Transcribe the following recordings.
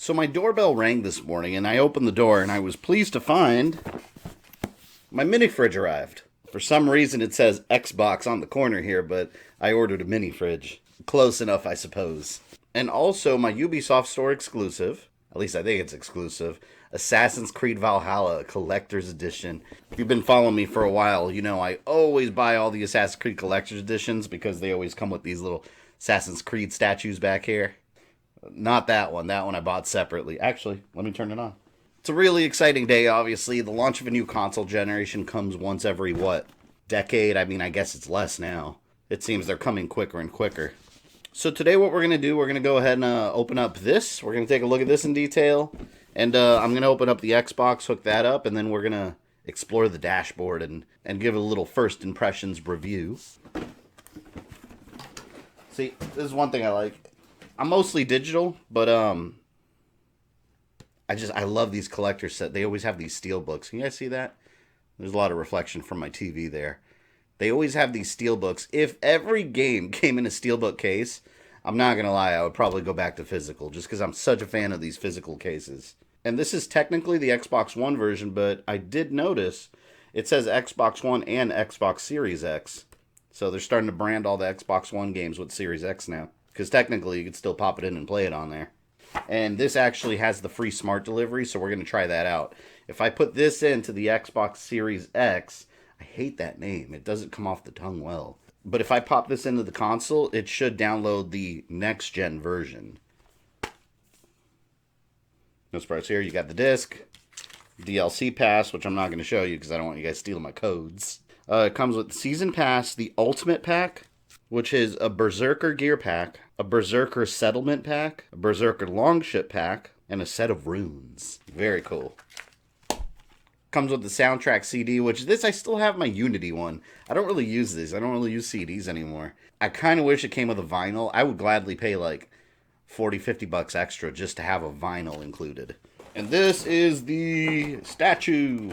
So my doorbell rang this morning, and I opened the door, and I was pleased to find my mini fridge arrived. For some reason, it says Xbox on the corner here, but I ordered a mini fridge. Close enough, I suppose. And also my Ubisoft Store exclusive, at least I think it's exclusive, Assassin's Creed Valhalla Collector's Edition. If you've been following me for a while, you know I always buy all the Assassin's Creed Collector's Editions because they always come with these little Assassin's Creed statues back here. Not that one. That one I bought separately. Actually, let me turn it on. It's a really exciting day, obviously. The launch of a new console generation comes once every, decade? I mean, I guess it's less now. It seems they're coming quicker and quicker. So today what we're going to do, we're going to go ahead and open up this. We're going to take a look at this in detail. And I'm going to open up the Xbox, hook that up, and then we're going to explore the dashboard and give a little first impressions review. See, this is one thing I like. I'm mostly digital, but I love these collector sets. They always have these steel books. Can you guys see that? There's a lot of reflection from my TV there. They always have these steel books. If every game came in a steelbook case, I'm not going to lie, I would probably go back to physical, just because I'm such a fan of these physical cases. And this is technically the Xbox One version, but I did notice it says Xbox One and Xbox Series X. So they're starting to brand all the Xbox One games with Series X now. Because technically you could still pop it in and play it on there. And this actually has the free smart delivery, so we're going to try that out. If I put this into the Xbox Series X, I hate that name. It doesn't come off the tongue well. But if I pop this into the console, it should download the next-gen version. No surprise here. You got the disc, DLC Pass, which I'm not going to show you because I don't want you guys stealing my codes. It comes with the Season Pass, the Ultimate Pack, which is a Berserker Gear Pack, a Berserker Settlement Pack, a Berserker Longship Pack, and a set of runes. Very cool. Comes with the soundtrack CD, which this, I still have my Unity one. I don't really use this. I don't really use CDs anymore. I kind of wish it came with a vinyl. I would gladly pay like 40, 50 bucks extra just to have a vinyl included. And this is the statue.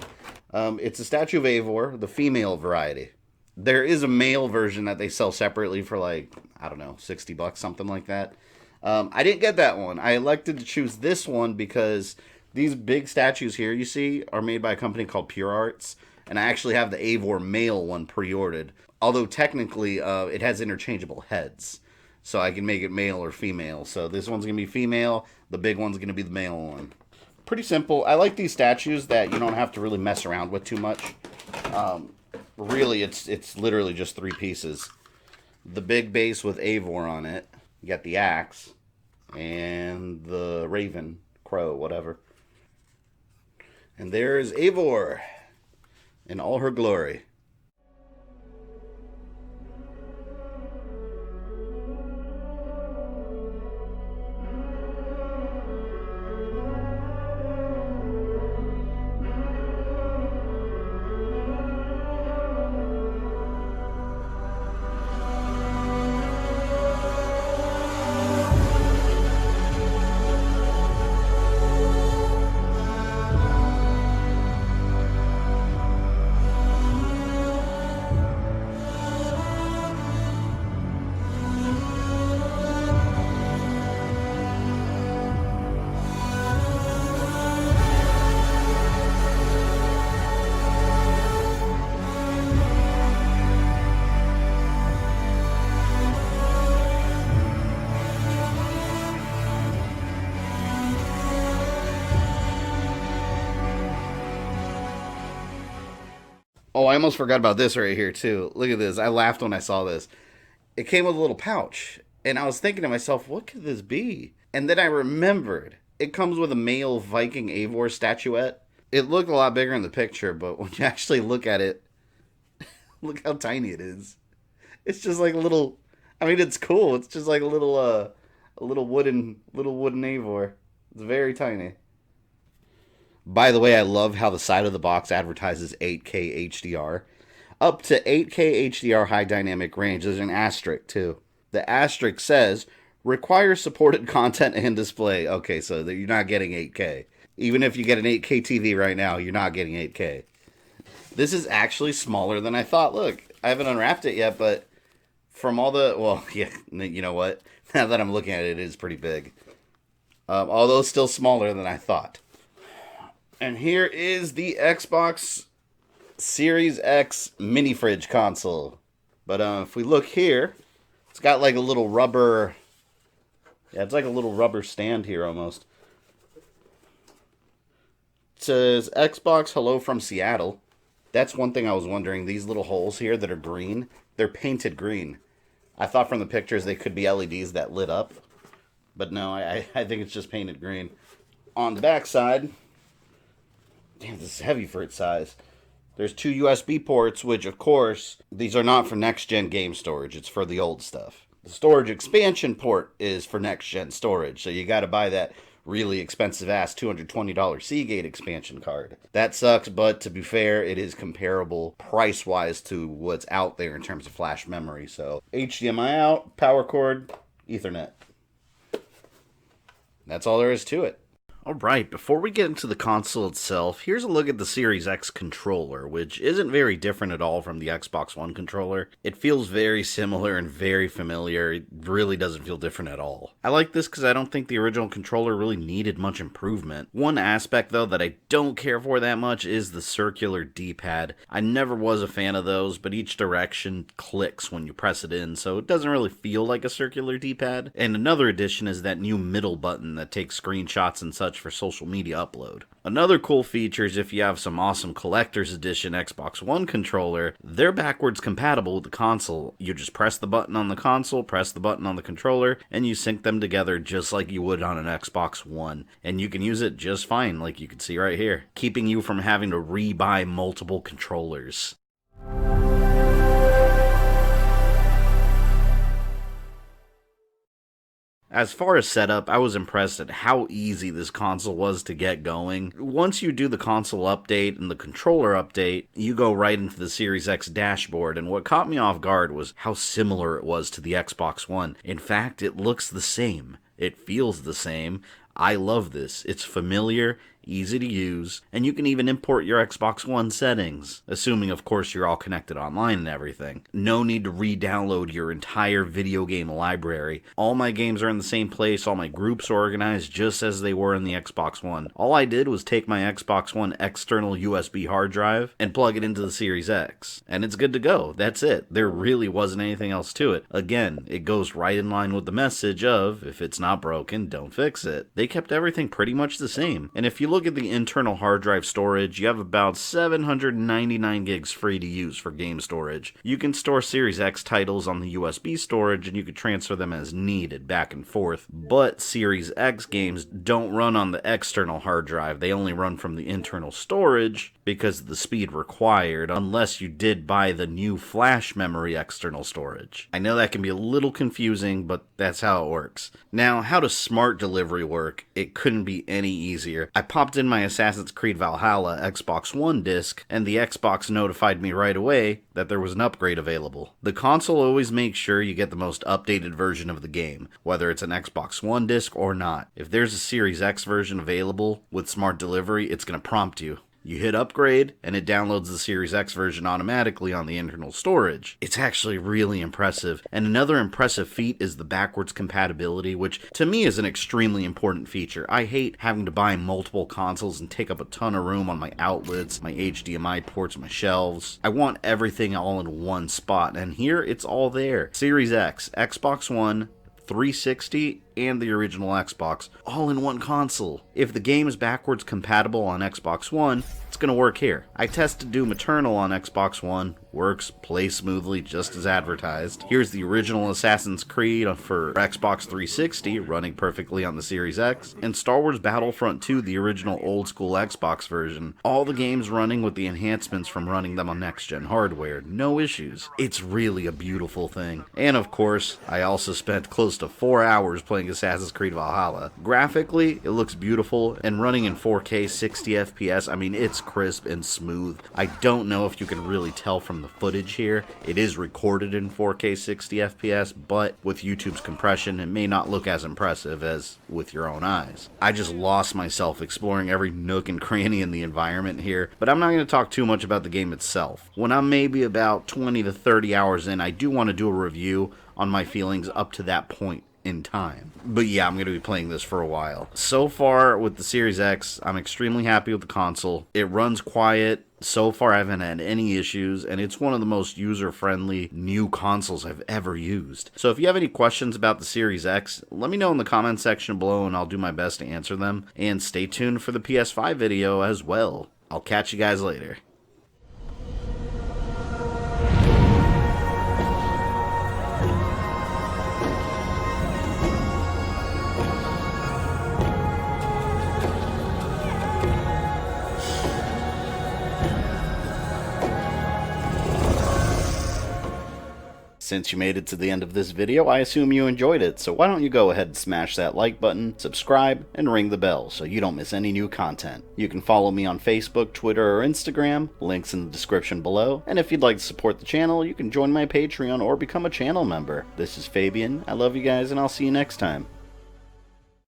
It's a statue of Eivor, the female variety. There is a male version that they sell separately for like, I don't know, 60 bucks, something like that. I didn't get that one. I elected to choose this one because these big statues here, you see, are made by a company called Pure Arts. And I actually have the Eivor male one pre-ordered. Although technically, it has interchangeable heads. So I can make it male or female. So this one's going to be female. The big one's going to be the male one. Pretty simple. I like these statues that you don't have to really mess around with too much. Really, it's literally just three pieces. The big base with Eivor on it. You got the axe. And the raven, crow, whatever. And there's Eivor in all her glory. Oh, I almost forgot about this right here, too. Look at this. I laughed when I saw this. It came with a little pouch. And I was thinking to myself, what could this be? And then I remembered. It comes with a male Viking Eivor statuette. It looked a lot bigger in the picture, but when you actually look at it, look how tiny it is. It's just like a little... I mean, it's cool. It's just like a little wooden Eivor. It's very tiny. By the way, I love how the side of the box advertises 8K HDR. Up to 8K HDR high dynamic range. There's an asterisk, too. The asterisk says, requires supported content and display. Okay, so you're not getting 8K. Even if you get an 8K TV right now, you're not getting 8K. This is actually smaller than I thought. Look, I haven't unwrapped it yet, but from all the... Well, yeah, you know what? Now that I'm looking at it, it is pretty big. although still smaller than I thought. And here is the Xbox Series X mini fridge console. But if we look here, it's got like a little rubber... Yeah, it's like a little rubber stand here almost. It says Xbox Hello from Seattle. That's one thing I was wondering. These little holes here that are green, they're painted green. I thought from the pictures they could be LEDs that lit up. But no, I think it's just painted green. On the back side, damn, this is heavy for its size. There's 2 USB ports, which of course, these are not for next-gen game storage. It's for the old stuff. The storage expansion port is for next-gen storage. So you got to buy that really expensive-ass $220 Seagate expansion card. That sucks, but to be fair, it is comparable price-wise to what's out there in terms of flash memory. So HDMI out, power cord, Ethernet. That's all there is to it. Alright, before we get into the console itself, here's a look at the Series X controller, which isn't very different at all from the Xbox One controller. It feels very similar and very familiar. It really doesn't feel different at all. I like this because I don't think the original controller really needed much improvement. One aspect, though, that I don't care for that much is the circular D-pad. I never was a fan of those, but each direction clicks when you press it in, so it doesn't really feel like a circular D-pad. And another addition is that new middle button that takes screenshots and such for social media upload. Another cool feature is if you have some awesome collector's edition Xbox One controller, they're backwards compatible with the console. You just press the button on the console, press the button on the controller, and you sync them together just like you would on an Xbox One. And you can use it just fine, like you can see right here, keeping you from having to re-buy multiple controllers. As far as setup, I was impressed at how easy this console was to get going. Once you do the console update and the controller update, you go right into the Series X dashboard, and what caught me off guard was how similar it was to the Xbox One. In fact, it looks the same. It feels the same. I love this. It's familiar, easy to use, and you can even import your Xbox One settings, assuming of course you're all connected online and everything. No need to re-download your entire video game library. All my games are in the same place, all my groups are organized just as they were in the Xbox One. All I did was take my Xbox One external USB hard drive and plug it into the Series X, and it's good to go. That's it. There really wasn't anything else to it. Again, it goes right in line with the message of, if it's not broken, don't fix it. They kept everything pretty much the same, and if you look at the internal hard drive storage, you have about 799 gigs free to use for game storage. You can store Series X titles on the USB storage and you can transfer them as needed back and forth, but Series X games don't run on the external hard drive. They only run from the internal storage because of the speed required, unless you did buy the new flash memory external storage. I know that can be a little confusing, but that's how it works. Now, how does smart delivery work? It couldn't be any easier. I popped in my Assassin's Creed Valhalla Xbox One disc, and the Xbox notified me right away that there was an upgrade available. The console always makes sure you get the most updated version of the game, whether it's an Xbox One disc or not. If there's a Series X version available with smart delivery, it's going to prompt you. You hit upgrade, and it downloads the Series X version automatically on the internal storage. It's actually really impressive. And another impressive feat is the backwards compatibility, which to me is an extremely important feature. I hate having to buy multiple consoles and take up a ton of room on my outlets, my HDMI ports, my shelves. I want everything all in one spot, and here it's all there. Series X, Xbox One, 360, and the original Xbox, all in one console. If the game is backwards compatible on Xbox One, it's gonna work here. I tested Doom Eternal on Xbox One, works, plays smoothly, just as advertised. Here's the original Assassin's Creed for Xbox 360, running perfectly on the Series X, and Star Wars Battlefront 2, the original old school Xbox version. All the games running with the enhancements from running them on next-gen hardware, no issues. It's really a beautiful thing. And of course, I also spent close to 4 hours playing Assassin's Creed Valhalla. Graphically, it looks beautiful, and running in 4K 60 FPS, I mean, it's crisp and smooth. I don't know if you can really tell from the footage here. It is recorded in 4K 60 FPS, but with YouTube's compression, it may not look as impressive as with your own eyes. I just lost myself exploring every nook and cranny in the environment here, but I'm not going to talk too much about the game itself. When I'm maybe about 20 to 30 hours in, I do want to do a review on my feelings up to that point in time. But yeah, I'm going to be playing this for a while. So far with the Series X, I'm extremely happy with the console. It runs quiet. So far, I haven't had any issues, and it's one of the most user-friendly new consoles I've ever used. So if you have any questions about the Series X, let me know in the comment section below, and I'll do my best to answer them. And stay tuned for the PS5 video as well. I'll catch you guys later. Since you made it to the end of this video, I assume you enjoyed it, so why don't you go ahead and smash that like button, subscribe, and ring the bell so you don't miss any new content. You can follow me on Facebook, Twitter, or Instagram, links in the description below, and if you'd like to support the channel, you can join my Patreon or become a channel member. This is Fabian, I love you guys, and I'll see you next time.